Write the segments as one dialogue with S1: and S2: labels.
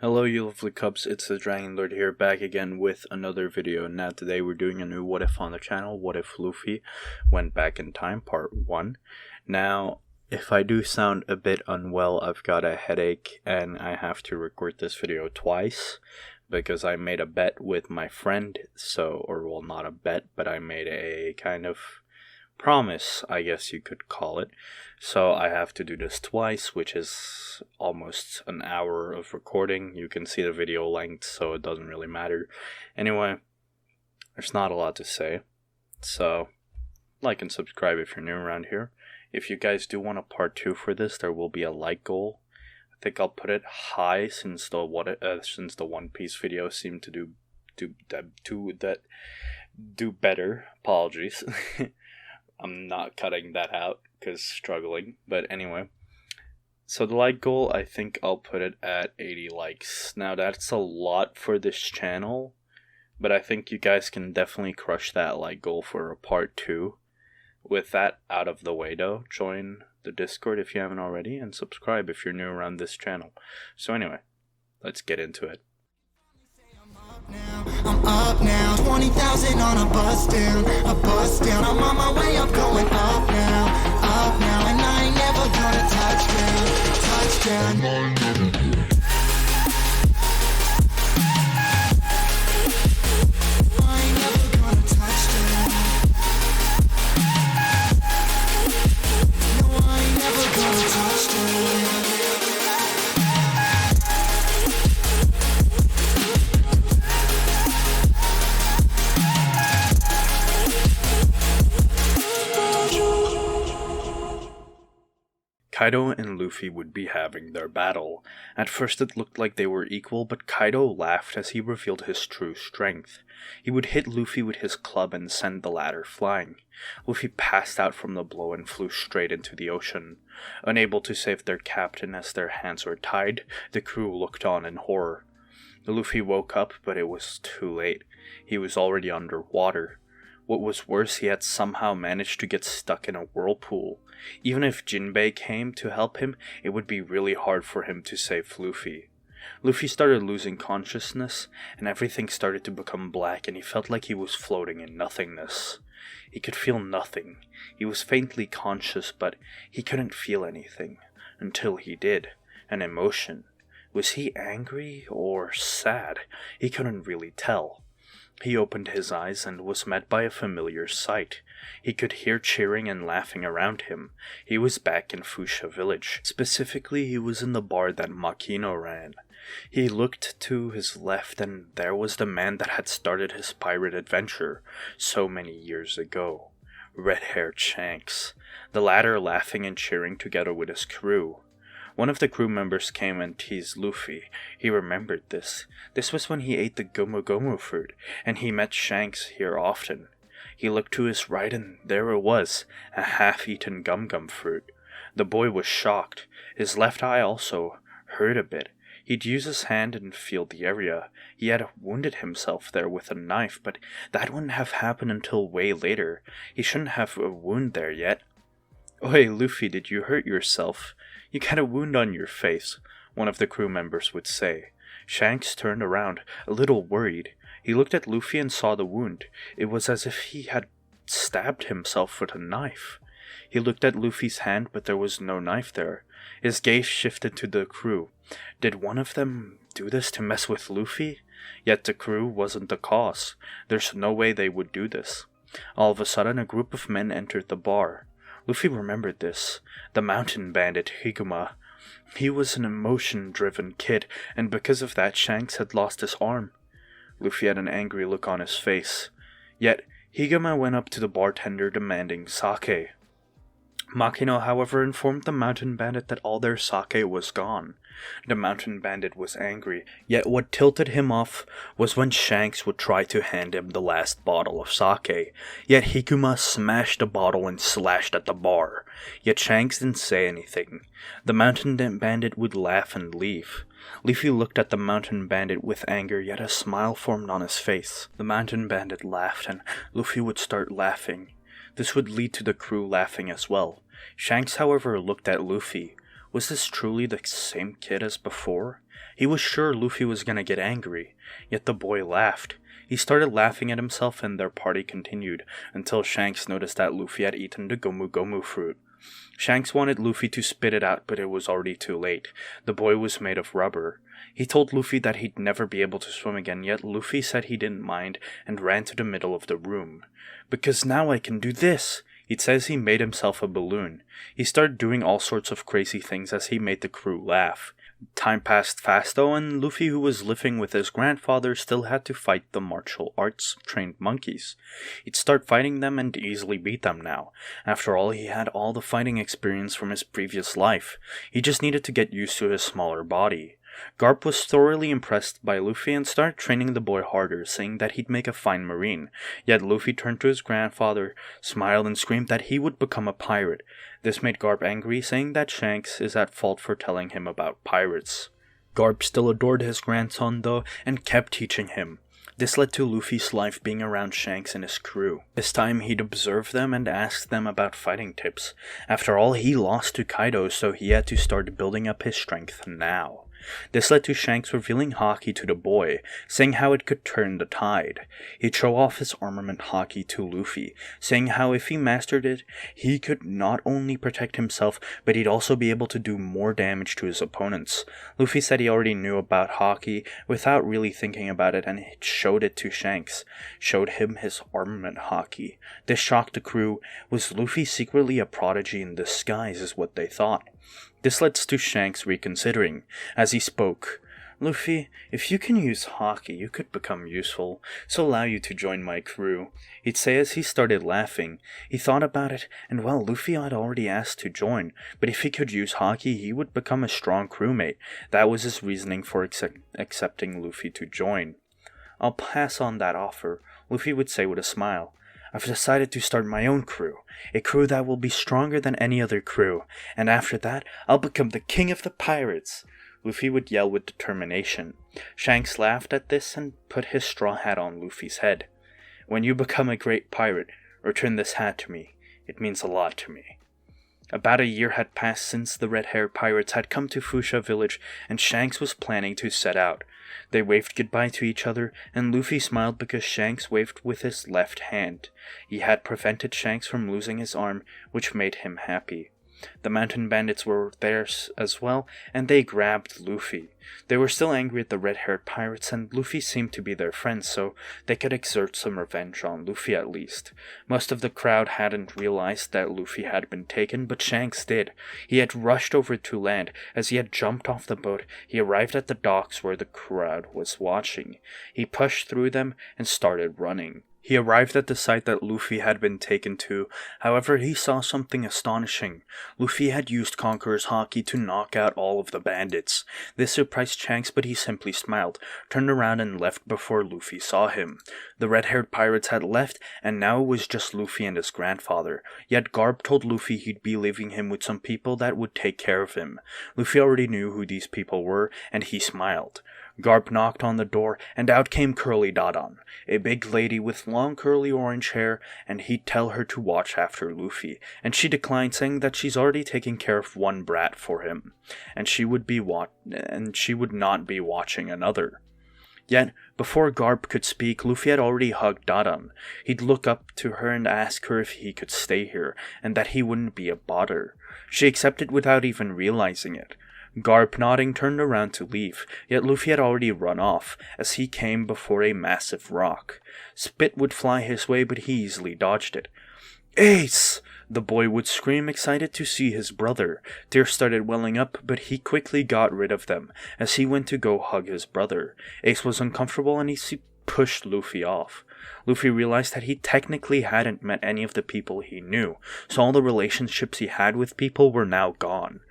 S1: Hello you lovely cubs, it's the Dragon Lord here, back again with another video. Now today we're doing a new what if on the channel. What if Luffy went back in time, part 1. Now, if I do sound a bit unwell, I've got a headache and I have to record this video twice because I made a bet with my friend, not a bet, but I made a kind of promise, I guess you could call it. So I have to do this twice, which is almost an hour of recording. You can see the video length, so it doesn't really matter. Anyway, there's not a lot to say. So, like and subscribe if you're new around here. If you guys do want a part 2 for this, there will be a like goal. I think I'll put it high since the One Piece video seemed to do better. Apologies. I'm not cutting that out because struggling. But anyway, so the like goal, I think I'll put it at 80 likes. Now that's a lot for this channel, but I think you guys can definitely crush that like goal for a part 2. With that out of the way though, join the Discord if you haven't already, and subscribe if you're new around this channel. So anyway, let's get into it.
S2: I'm up now, 20,000 on a bus down. I'm on my way up, going up now, and I ain't never gonna touchdown. I ain't never gonna touchdown. No, I ain't never gonna touchdown.
S1: Kaido and Luffy would be having their battle. At first it looked like they were equal, but Kaido laughed as he revealed his true strength. He would hit Luffy with his club and send the latter flying. Luffy passed out from the blow and flew straight into the ocean. Unable to save their captain as their hands were tied, the crew looked on in horror. Luffy woke up, but it was too late. He was already underwater. What was worse, he had somehow managed to get stuck in a whirlpool. Even if Jinbei came to help him, it would be really hard for him to save Luffy. Luffy started losing consciousness, and everything started to become black, and he felt like he was floating in nothingness. He could feel nothing. He was faintly conscious, but he couldn't feel anything. Until he did. An emotion. Was he angry or sad? He couldn't really tell. He opened his eyes and was met by a familiar sight. He could hear cheering and laughing around him. He was back in Fuchsia village. Specifically, he was in the bar that Makino ran. He looked to his left and there was the man that had started his pirate adventure so many years ago. Red-haired Shanks. The latter laughing and cheering together with his crew. One of the crew members came and teased Luffy. He remembered this. This was when he ate the Gomu Gomu fruit, and he met Shanks here often. He looked to his right and there it was, a half-eaten Gum Gum fruit. The boy was shocked. His left eye also hurt a bit. He'd use his hand and feel the area. He had wounded himself there with a knife, but that wouldn't have happened until way later. He shouldn't have a wound there yet. "Oi, Luffy, did you hurt yourself? You got a wound on your face," one of the crew members would say. Shanks turned around, a little worried. He looked at Luffy and saw the wound. It was as if he had stabbed himself with a knife. He looked at Luffy's hand, but there was no knife there. His gaze shifted to the crew. Did one of them do this to mess with Luffy? Yet the crew wasn't the cause. There's no way they would do this. All of a sudden, a group of men entered the bar. Luffy remembered this. The mountain bandit Higuma. He was an emotion-driven kid, and because of that, Shanks had lost his arm. Luffy had an angry look on his face. Yet, Higuma went up to the bartender demanding sake. Makino, however, informed the mountain bandit that all their sake was gone. The mountain bandit was angry, yet what tilted him off was when Shanks would try to hand him the last bottle of sake. Yet Higuma smashed the bottle and slashed at the bar. Yet Shanks didn't say anything. The mountain bandit would laugh and leave. Luffy looked at the mountain bandit with anger, yet a smile formed on his face. The mountain bandit laughed, and Luffy would start laughing. This would lead to the crew laughing as well. Shanks, however, looked at Luffy. Was this truly the same kid as before? He was sure Luffy was gonna get angry, yet the boy laughed. He started laughing at himself and their party continued, until Shanks noticed that Luffy had eaten the Gomu Gomu fruit. Shanks wanted Luffy to spit it out, but it was already too late. The boy was made of rubber. He told Luffy that he'd never be able to swim again, yet Luffy said he didn't mind and ran to the middle of the room. "Because now I can do this!" He says he made himself a balloon. He started doing all sorts of crazy things as he made the crew laugh. Time passed fast though, and Luffy, who was living with his grandfather, still had to fight the martial arts trained monkeys. He'd start fighting them and easily beat them now. After all, he had all the fighting experience from his previous life. He just needed to get used to his smaller body. Garp was thoroughly impressed by Luffy and started training the boy harder, saying that he'd make a fine marine. Yet Luffy turned to his grandfather, smiled and screamed that he would become a pirate. This made Garp angry, saying that Shanks is at fault for telling him about pirates. Garp still adored his grandson though, and kept teaching him. This led to Luffy's life being around Shanks and his crew. This time he'd observe them and ask them about fighting tips. After all, he lost to Kaido, so he had to start building up his strength now. This led to Shanks revealing Haki to the boy, saying how it could turn the tide. He'd show off his armament Haki to Luffy, saying how if he mastered it, he could not only protect himself, but he'd also be able to do more damage to his opponents. Luffy said he already knew about Haki without really thinking about it, and showed it to Shanks. Showed him his armament Haki. This shocked the crew. Was Luffy secretly a prodigy in disguise, is what they thought. This led to Shanks reconsidering. As he spoke, "Luffy, if you can use Haki, you could become useful, so allow you to join my crew," he'd say as he started laughing. He thought about it, and well, Luffy had already asked to join, but if he could use Haki, he would become a strong crewmate. That was his reasoning for accepting Luffy to join. "I'll pass on that offer," Luffy would say with a smile. "I've decided to start my own crew, a crew that will be stronger than any other crew, and after that, I'll become the king of the pirates," Luffy would yell with determination. Shanks laughed at this and put his straw hat on Luffy's head. "When you become a great pirate, return this hat to me. It means a lot to me." About a year had passed since the red-haired pirates had come to Fuchsia village, and Shanks was planning to set out. They waved goodbye to each other, and Luffy smiled because Shanks waved with his left hand. He had prevented Shanks from losing his arm, which made him happy. The mountain bandits were there as well, and they grabbed Luffy. They were still angry at the red-haired pirates, and Luffy seemed to be their friend, so they could exert some revenge on Luffy at least. Most of the crowd hadn't realized that Luffy had been taken, but Shanks did. He had rushed over to land. As he had jumped off the boat, he arrived at the docks where the crowd was watching. He pushed through them and started running. He arrived at the site that Luffy had been taken to. However, he saw something astonishing. Luffy had used Conqueror's Haki to knock out all of the bandits. This surprised Shanks, but he simply smiled, turned around and left before Luffy saw him. The red-haired pirates had left, and now it was just Luffy and his grandfather. Yet Garp told Luffy he'd be leaving him with some people that would take care of him. Luffy already knew who these people were, and he smiled. Garp knocked on the door, and out came Curly Dodon, a big lady with long curly orange hair, and he'd tell her to watch after Luffy, and she declined, saying that she's already taking care of one brat for him, and she would not be watching another. Yet, before Garp could speak, Luffy had already hugged Dodon. He'd look up to her and ask her if he could stay here, and that he wouldn't be a bother. She accepted without even realizing it. Garp, nodding, turned around to leave, yet Luffy had already run off, as he came before a massive rock. Spit would fly his way, but he easily dodged it. "Ace!" The boy would scream, excited to see his brother. Tears started welling up, but he quickly got rid of them, as he went to go hug his brother. Ace was uncomfortable, and he pushed Luffy off. Luffy realized that he technically hadn't met any of the people he knew, so all the relationships he had with people were now gone.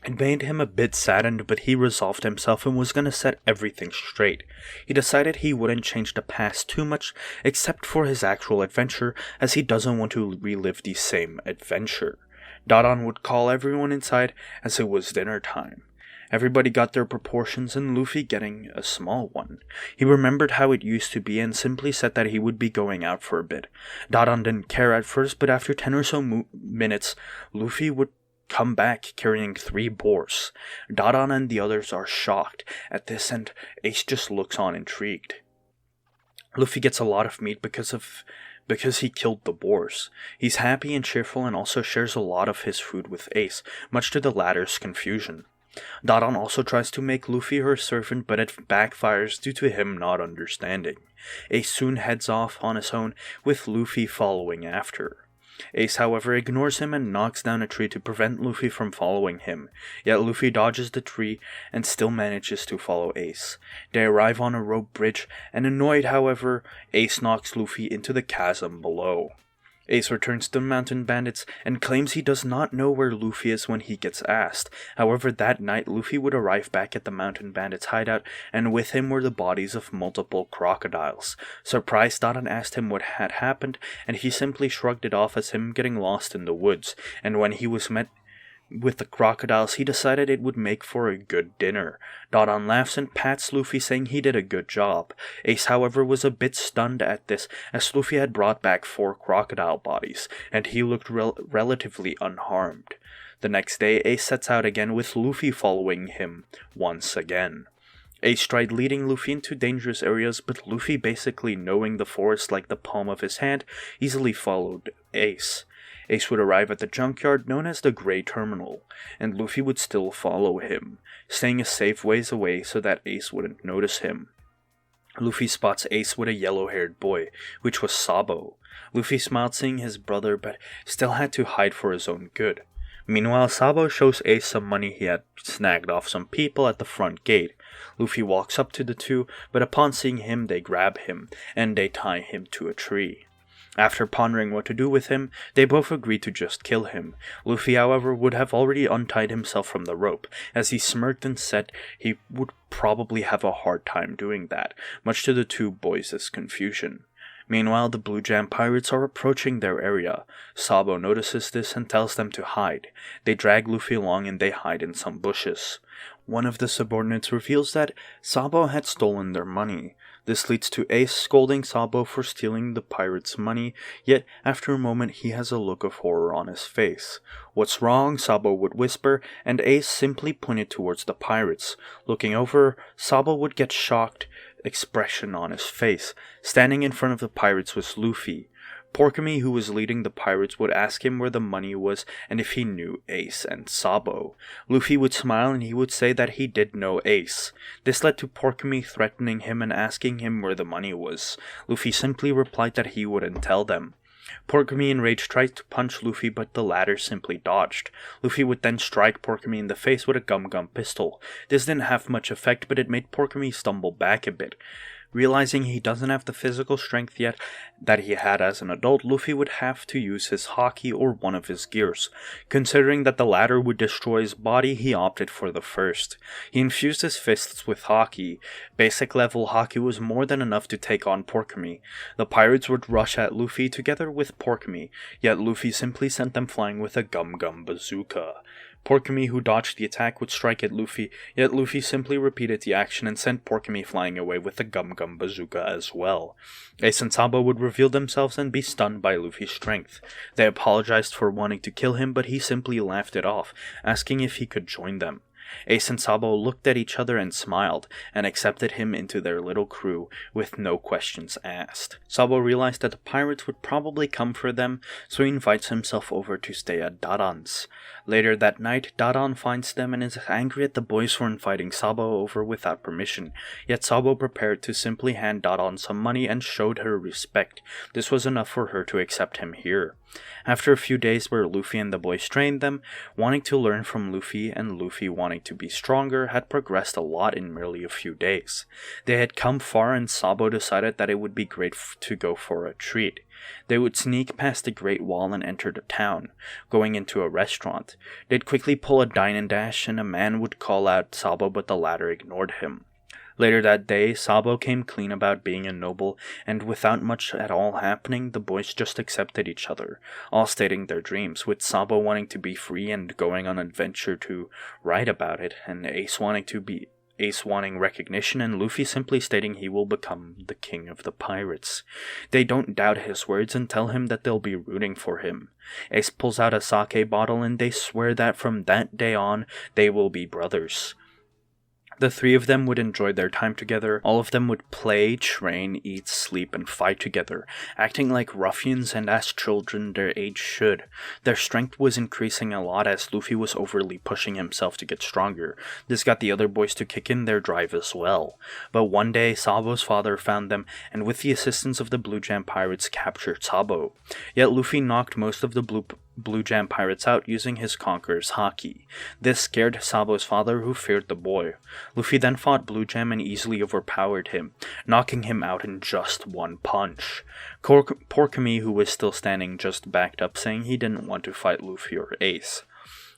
S1: It made him a bit saddened, but he resolved himself and was going to set everything straight. He decided he wouldn't change the past too much, except for his actual adventure, as he doesn't want to relive the same adventure. Dodon would call everyone inside, as it was dinner time. Everybody got their proportions, and Luffy getting a small one. He remembered how it used to be and simply said that he would be going out for a bit. Dodon didn't care at first, but after 10 or so minutes, Luffy would come back carrying 3 boars. Dadan and the others are shocked at this, and Ace just looks on intrigued. Luffy gets a lot of meat because he killed the boars. He's happy and cheerful and also shares a lot of his food with Ace, much to the latter's confusion. Dadan also tries to make Luffy her servant, but it backfires due to him not understanding. Ace soon heads off on his own, with Luffy following after. Ace, however, ignores him and knocks down a tree to prevent Luffy from following him, yet Luffy dodges the tree and still manages to follow Ace. They arrive on a rope bridge, and annoyed, however, Ace knocks Luffy into the chasm below. Ace returns to the mountain bandits and claims he does not know where Luffy is when he gets asked. However, that night Luffy would arrive back at the mountain bandits' hideout, and with him were the bodies of multiple crocodiles. Surprised, Dadan asked him what had happened, and he simply shrugged it off as him getting lost in the woods, and when he was met with the crocodiles, he decided it would make for a good dinner. Dadan laughs and pats Luffy, saying he did a good job. Ace, however, was a bit stunned at this, as Luffy had brought back 4 crocodile bodies, and he looked relatively unharmed. The next day, Ace sets out again, with Luffy following him once again. Ace tried leading Luffy into dangerous areas, but Luffy, basically knowing the forest like the palm of his hand, easily followed Ace. Ace would arrive at the junkyard known as the Grey Terminal, and Luffy would still follow him, staying a safe ways away so that Ace wouldn't notice him. Luffy spots Ace with a yellow-haired boy, which was Sabo. Luffy smiled seeing his brother, but still had to hide for his own good. Meanwhile, Sabo shows Ace some money he had snagged off some people at the front gate. Luffy walks up to the two, but upon seeing him, they grab him, and they tie him to a tree. After pondering what to do with him, they both agree to just kill him. Luffy, however, would have already untied himself from the rope, as he smirked and said he would probably have a hard time doing that, much to the two boys' confusion. Meanwhile, the Blue Jam pirates are approaching their area. Sabo notices this and tells them to hide. They drag Luffy along and they hide in some bushes. One of the subordinates reveals that Sabo had stolen their money. This leads to Ace scolding Sabo for stealing the pirates' money, yet after a moment he has a look of horror on his face. "What's wrong?" Sabo would whisper, and Ace simply pointed towards the pirates. Looking over, Sabo would get shocked expression on his face. Standing in front of the pirates was Luffy. Porkamy, who was leading the pirates, would ask him where the money was and if he knew Ace and Sabo. Luffy would smile and he would say that he did know Ace. This led to Porkamy threatening him and asking him where the money was. Luffy simply replied that he wouldn't tell them. Porkamy, enraged, tried to punch Luffy, but the latter simply dodged. Luffy would then strike Porkamy in the face with a gum-gum pistol. This didn't have much effect, but it made Porkamy stumble back a bit. Realizing he doesn't have the physical strength yet that he had as an adult, Luffy would have to use his haki or one of his gears. Considering that the latter would destroy his body, he opted for the first. He infused his fists with haki. Basic level haki was more than enough to take on Porkamy. The pirates would rush at Luffy together with Porkamy, yet Luffy simply sent them flying with a gum-gum bazooka. Porkamy, who dodged the attack, would strike at Luffy, yet Luffy simply repeated the action and sent Porkamy flying away with the gum-gum bazooka as well. Ace and Sabo would reveal themselves and be stunned by Luffy's strength. They apologized for wanting to kill him, but he simply laughed it off, asking if he could join them. Ace and Sabo looked at each other and smiled, and accepted him into their little crew with no questions asked. Sabo realized that the pirates would probably come for them, so he invites himself over to stay at Dadan's. Later that night, Dadan finds them and is angry at the boys for inviting Sabo over without permission, yet Sabo prepared to simply hand Dadan some money and showed her respect. This was enough for her to accept him here. After a few days where Luffy and the boys trained them, wanting to learn from Luffy and Luffy wanting to be stronger had progressed a lot in merely a few days. They had come far and Sabo decided that it would be great to go for a treat. They would sneak past the Great Wall and enter the town, going into a restaurant. They'd quickly pull a dine and dash and a man would call out Sabo, but the latter ignored him. Later that day, Sabo came clean about being a noble, and without much at all happening, the boys just accepted each other, all stating their dreams, with Sabo wanting to be free and going on an adventure to write about it, and Ace wanting to be Ace wanting recognition and Luffy simply stating he will become the king of the pirates. They don't doubt his words and tell him that they'll be rooting for him. Ace pulls out a sake bottle and they swear that from that day on, they will be brothers. The three of them would enjoy their time together. All of them would play, train, eat, sleep, and fight together, acting like ruffians and as children their age should. Their strength was increasing a lot as Luffy was overly pushing himself to get stronger. This got the other boys to kick in their drive as well. But one day, Sabo's father found them, and with the assistance of the Blue Jam pirates, captured Sabo. Yet Luffy knocked most of the Blue Jam pirates out using his conqueror's haki. This scared Sabo's father, who feared the boy. Luffy then fought Blue Jam and easily overpowered him, knocking him out in just one punch. Poor Kami, who was still standing, just backed up, saying he didn't want to fight Luffy or Ace.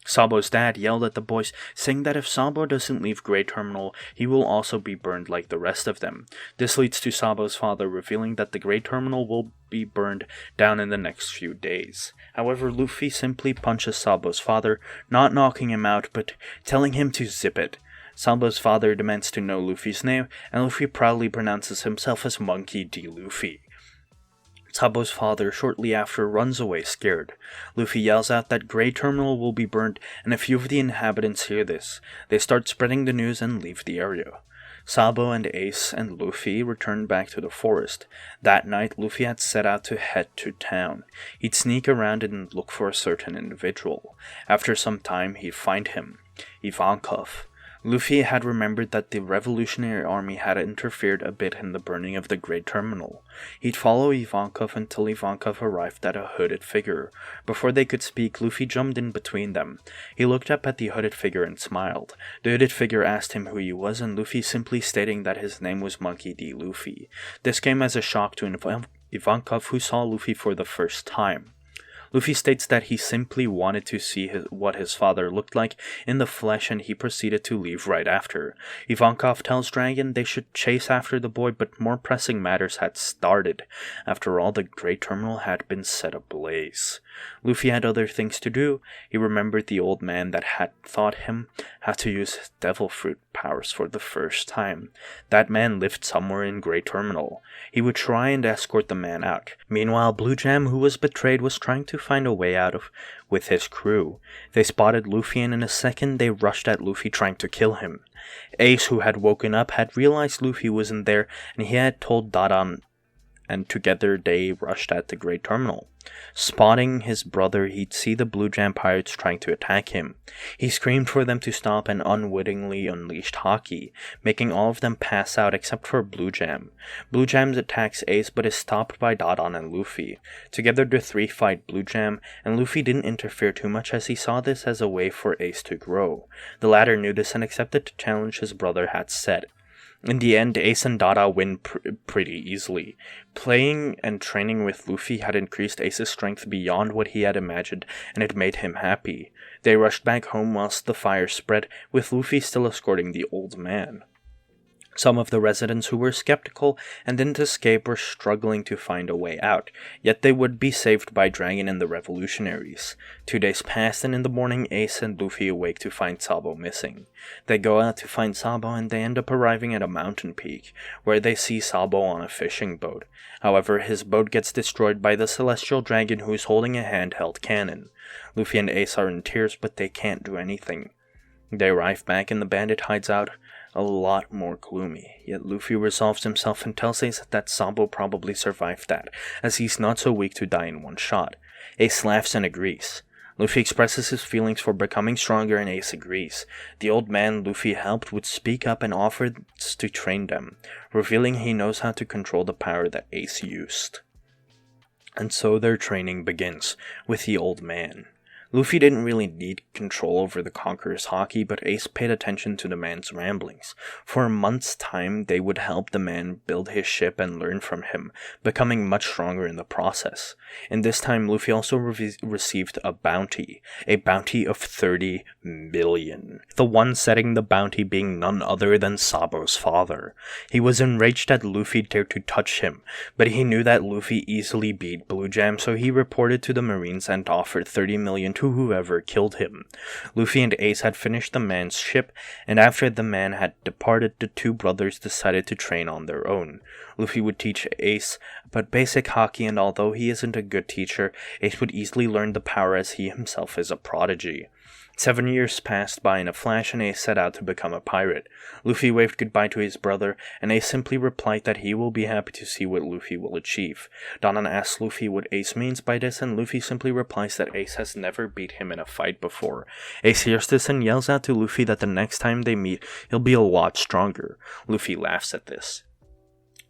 S1: Sabo's dad yelled at the boys, saying that if Sabo doesn't leave Great Terminal, he will also be burned like the rest of them. This leads to Sabo's father revealing that the Great Terminal will be burned down in the next few days. However, Luffy simply punches Sabo's father, not knocking him out, but telling him to zip it. Sabo's father demands to know Luffy's name, and Luffy proudly pronounces himself as Monkey D. Luffy. Sabo's father shortly after runs away scared. Luffy yells out that Great Terminal will be burned, and a few of the inhabitants hear this. They start spreading the news and leave the area. Sabo and Ace and Luffy return back to the forest. That night, Luffy had set out to head to town. He'd sneak around and look for a certain individual. After some time, he'd find him, Ivankov. Luffy had remembered that the Revolutionary Army had interfered a bit in the burning of the Great Terminal. He'd follow Ivankov until Ivankov arrived at a hooded figure. Before they could speak, Luffy jumped in between them. He looked up at the hooded figure and smiled. The hooded figure asked him who he was, and Luffy simply stating that his name was Monkey D. Luffy. This came as a shock to Ivankov, who saw Luffy for the first time. Luffy states that he simply wanted to see what his father looked like in the flesh, and he proceeded to leave right after. Ivankov tells Dragon they should chase after the boy, but more pressing matters had started. After all, the Great Terminal had been set ablaze. Luffy had other things to do. He remembered the old man that had taught him how to use his devil fruit powers for the first time. That man lived somewhere in Great Terminal. He would try and escort the man out. Meanwhile, Blue Jam, who was betrayed, was trying to find a way out with his crew. They spotted Luffy, and in a second they rushed at Luffy trying to kill him. Ace, who had woken up, had realized Luffy wasn't there, and he had told Dadan, and together they rushed at the Great Terminal. Spotting his brother, he'd see the Blue Jam pirates trying to attack him. He screamed for them to stop and unwittingly unleashed haki, making all of them pass out except for Blue Jam. Blue Jam attacks Ace but is stopped by Dadan and Luffy. Together the three fight Blue Jam, and Luffy didn't interfere too much as he saw this as a way for Ace to grow. The latter knew this and accepted the challenge his brother had set. In the end, Ace and Dada win pretty easily. Playing and training with Luffy had increased Ace's strength beyond what he had imagined, and it made him happy. They rushed back home whilst the fire spread, with Luffy still escorting the old man. Some of the residents who were skeptical and didn't escape were struggling to find a way out, yet they would be saved by Dragon and the revolutionaries. 2 days passed, and in the morning Ace and Luffy awake to find Sabo missing. They go out to find Sabo, and they end up arriving at a mountain peak, where they see Sabo on a fishing boat. However, his boat gets destroyed by the celestial dragon who is holding a handheld cannon. Luffy and Ace are in tears, but they can't do anything. They arrive back in the bandit hideout, a lot more gloomy, yet Luffy resolves himself and tells Ace that Sabo probably survived that, as he's not so weak to die in one shot. Ace laughs and agrees. Luffy expresses his feelings for becoming stronger, and Ace agrees. The old man Luffy helped would speak up and offers to train them, revealing he knows how to control the power that Ace used. And so their training begins, with the old man. Luffy didn't really need control over the Conqueror's haki, but Ace paid attention to the man's ramblings. For a month's time, they would help the man build his ship and learn from him, becoming much stronger in the process. In this time, Luffy also received a bounty of 30 million. The one setting the bounty being none other than Sabo's father. He was enraged that Luffy dared to touch him, but he knew that Luffy easily beat Blue Jam, so he reported to the Marines and offered 30 million to to whoever killed him. Luffy and Ace had finished the man's ship, and after the man had departed, the two brothers decided to train on their own. Luffy would teach Ace about basic haki, and although he isn't a good teacher, Ace would easily learn the power as he himself is a prodigy. 7 years passed by in a flash, and Ace set out to become a pirate. Luffy waved goodbye to his brother, and Ace simply replied that he will be happy to see what Luffy will achieve. Danan asks Luffy what Ace means by this, and Luffy simply replies that Ace has never beat him in a fight before. Ace hears this and yells out to Luffy that the next time they meet, he'll be a lot stronger. Luffy laughs at this.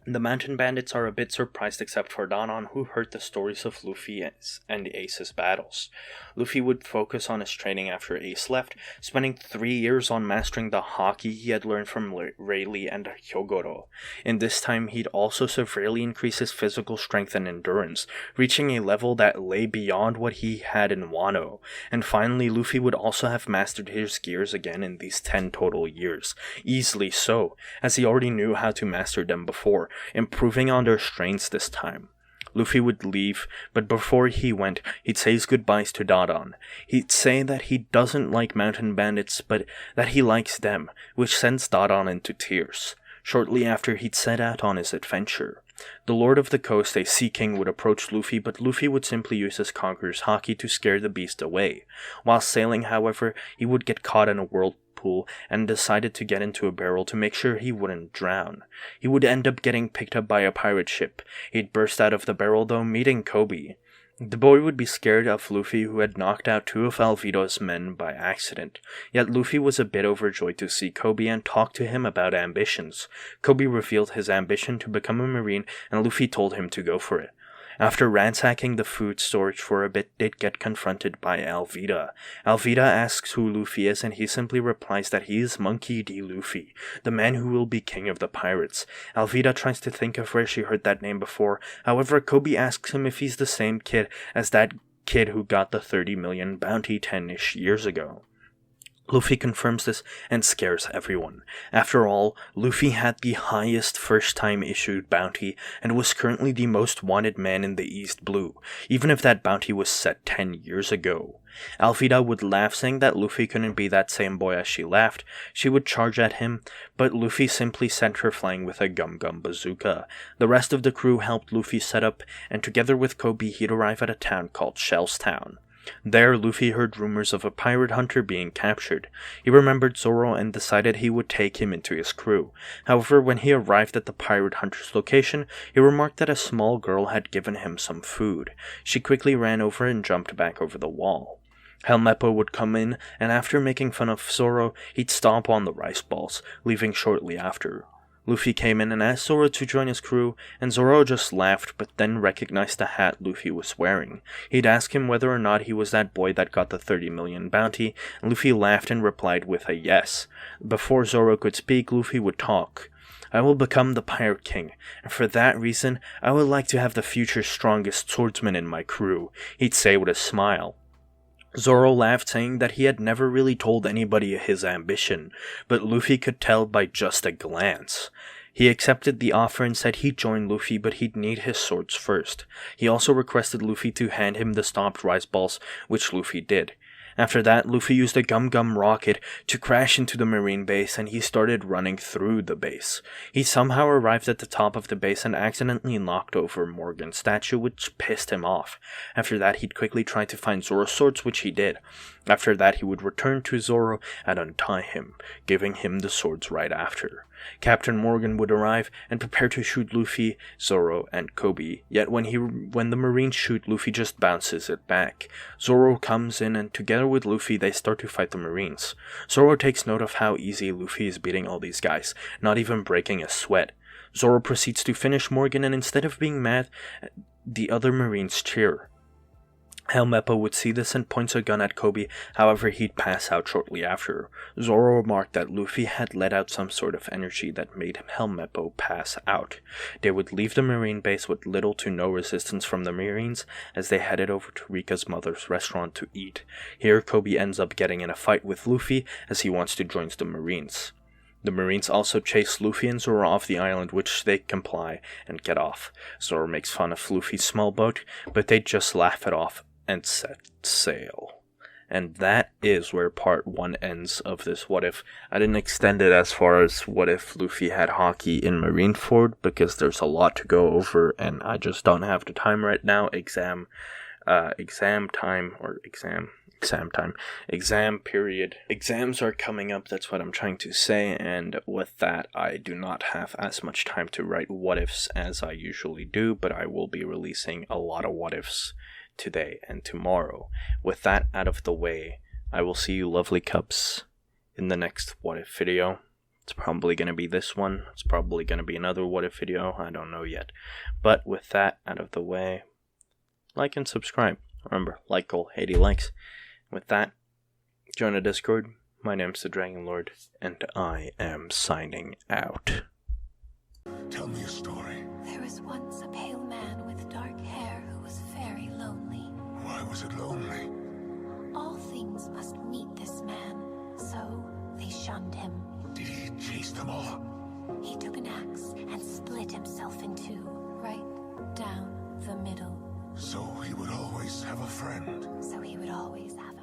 S1: The mountain bandits are a bit surprised except for Danan, who heard the stories of Luffy and Ace's battles. Luffy would focus on his training after Ace left, spending 3 years on mastering the haki he had learned from Rayleigh and Hyogoro. In this time, he'd also severely increase his physical strength and endurance, reaching a level that lay beyond what he had in Wano. And finally, Luffy would also have mastered his gears again in these 10 total years. Easily so, as he already knew how to master them before, improving on their strengths this time. Luffy would leave, but before he went, he'd say his goodbyes to Dadan. He'd say that he doesn't like mountain bandits, but that he likes them, which sends Dadan into tears. Shortly after, he'd set out on his adventure. The Lord of the Coast, a Sea King, would approach Luffy, but Luffy would simply use his Conqueror's haki to scare the beast away. While sailing, however, he would get caught in a whirlpool and decided to get into a barrel to make sure he wouldn't drown. He would end up getting picked up by a pirate ship. He'd burst out of the barrel, though, meeting Kobe. The boy would be scared of Luffy, who had knocked out 2 of Alvida's men by accident. Yet Luffy was a bit overjoyed to see Kobe and talk to him about ambitions. Kobe revealed his ambition to become a marine, and Luffy told him to go for it. After ransacking the food storage for a bit, they'd get confronted by Alvida. Alvida asks who Luffy is, and he simply replies that he is Monkey D. Luffy, the man who will be king of the pirates. Alvida tries to think of where she heard that name before. However, Kobe asks him if he's the same kid as that kid who got the 30 million bounty 10-ish years ago. Luffy confirms this and scares everyone. After all, Luffy had the highest first-time issued bounty and was currently the most wanted man in the East Blue, even if that bounty was set 10 years ago. Alvida would laugh, saying that Luffy couldn't be that same boy as she laughed. She would charge at him, but Luffy simply sent her flying with a gum-gum bazooka. The rest of the crew helped Luffy set up, and together with Kobe, he'd arrive at a town called Shellstown. There, Luffy heard rumors of a pirate hunter being captured. He remembered Zoro and decided he would take him into his crew. However, when he arrived at the pirate hunter's location, he remarked that a small girl had given him some food. She quickly ran over and jumped back over the wall. Helmeppo would come in, and after making fun of Zoro, he'd stomp on the rice balls, leaving shortly after. Luffy came in and asked Zoro to join his crew, and Zoro just laughed but then recognized the hat Luffy was wearing. He'd ask him whether or not he was that boy that got the 30 million bounty, and Luffy laughed and replied with a yes. Before Zoro could speak, Luffy would talk. I will become the Pirate King, and for that reason, I would like to have the future's strongest swordsman in my crew, he'd say with a smile. Zoro laughed, saying that he had never really told anybody his ambition, but Luffy could tell by just a glance. He accepted the offer and said he'd join Luffy, but he'd need his swords first. He also requested Luffy to hand him the stomped rice balls, which Luffy did. After that, Luffy used a Gum-Gum rocket to crash into the marine base, and he started running through the base. He somehow arrived at the top of the base and accidentally knocked over Morgan's statue, which pissed him off. After that, he'd quickly try to find Zoro's swords, which he did. After that, he would return to Zoro and untie him, giving him the swords right after. Captain Morgan would arrive and prepare to shoot Luffy, Zoro, and Kobe, yet when the Marines shoot, Luffy just bounces it back. Zoro comes in and together with Luffy they start to fight the Marines. Zoro takes note of how easy Luffy is beating all these guys, not even breaking a sweat. Zoro proceeds to finish Morgan, and instead of being mad, the other Marines cheer. Helmeppo would see this and points a gun at Kobe, however he'd pass out shortly after. Zoro remarked that Luffy had let out some sort of energy that made Helmeppo pass out. They would leave the marine base with little to no resistance from the Marines as they headed over to Rika's mother's restaurant to eat. Here Kobe ends up getting in a fight with Luffy as he wants to join the Marines. The Marines also chase Luffy and Zoro off the island, which they comply and get off. Zoro makes fun of Luffy's small boat, but they just laugh it off and set sail. And that is where part 1 ends of this what if. I didn't extend it as far as what if Luffy had hockey in Marineford, because there's a lot to go over and I just don't have the time right now. Exam period. Exams are coming up, that's what I'm trying to say, and with that, I do not have as much time to write what ifs as I usually do, but I will be releasing a lot of what ifs today and tomorrow. With that out of the way, I will see you lovely cups in the next what if video. It's probably going to be this one, it's probably going to be another what if video, I don't know yet. But with that out of the way, like and subscribe. Remember, like goal, 80 likes. With that, join the Discord. My name's the Dragon Lord, and I am signing out.
S3: Tell me a story.
S4: There was once a pale man with dark hair who was very lonely.
S3: Why was it lonely?
S4: All things must meet this man, so they shunned him.
S3: Did he chase them all?
S4: He took an axe and split himself in two, right down the middle.
S3: So he would always have a friend.
S4: So he would always have